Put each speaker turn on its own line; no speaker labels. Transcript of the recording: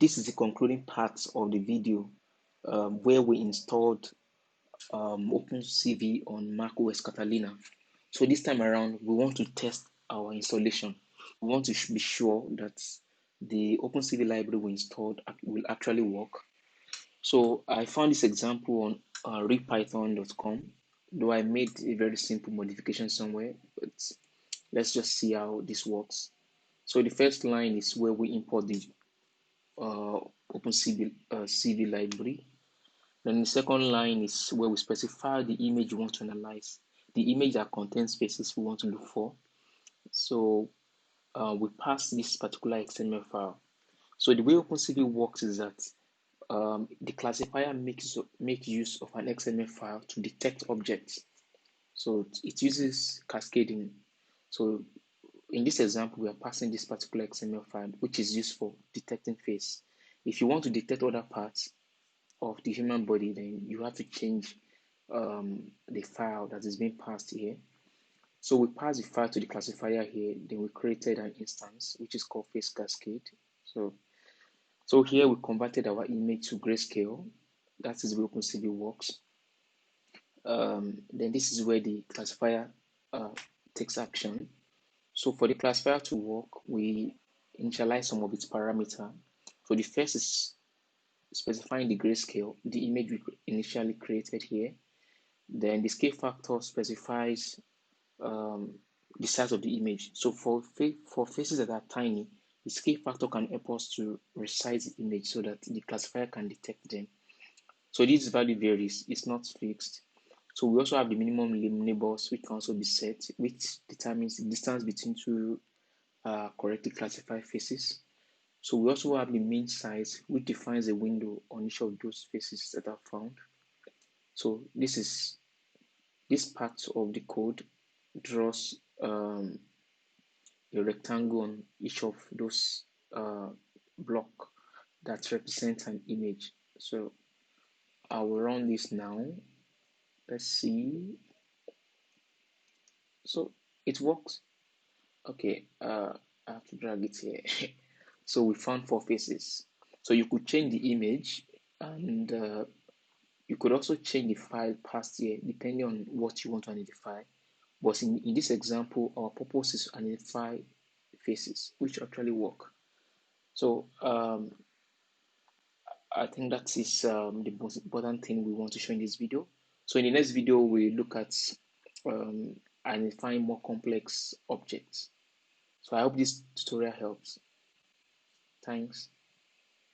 this is the concluding part of the video where we installed opencv on macOS Catalina. So this time around, we want to test our installation. We want to be sure that the opencv library we installed will actually work. So I found this example on repython.com, though I made a very simple modification somewhere, but let's just see how this works. So the first line is where we import the opencv CV library. Then the second line is where we specify the image you want to analyze, the image that contains spaces we want to look for. So we pass this particular XML file. So the way opencv works is that the classifier makes use of an XML file to detect objects. So it uses cascading. So in this example, we are passing this particular XML file, which is used for detecting face. If you want to detect other parts of the human body, then you have to change the file that is being passed here. So we pass the file to the classifier here, then we created an instance which is called face cascade. So here we converted our image to grayscale. That is where opencv works. Then this is where the classifier takes action. So for the classifier to work, we initialize some of its parameters. So the first is specifying the grayscale, the image we initially created here. Then the scale factor specifies the size of the image. So for faces that are tiny, the scale factor can help us to resize the image so that the classifier can detect them. So this value varies, it's not fixed. So we also have the minimum neighbors, which can also be set, which determines the distance between two correctly classified faces. So we also have the mean size, which defines a window on each of those faces that are found. So this part of the code draws a rectangle on each of those block that represents an image. So I will run this now. Let's see. So it works. Okay, I have to drag it here. So we found 4 faces. So you could change the image, and you could also change the file passed here depending on what you want to identify. But in this example, our purpose is to identify faces, which actually work. So I think that is the most important thing we want to show in this video. So in the next video, we look at identifying more complex objects. So I hope this tutorial helps. Thanks.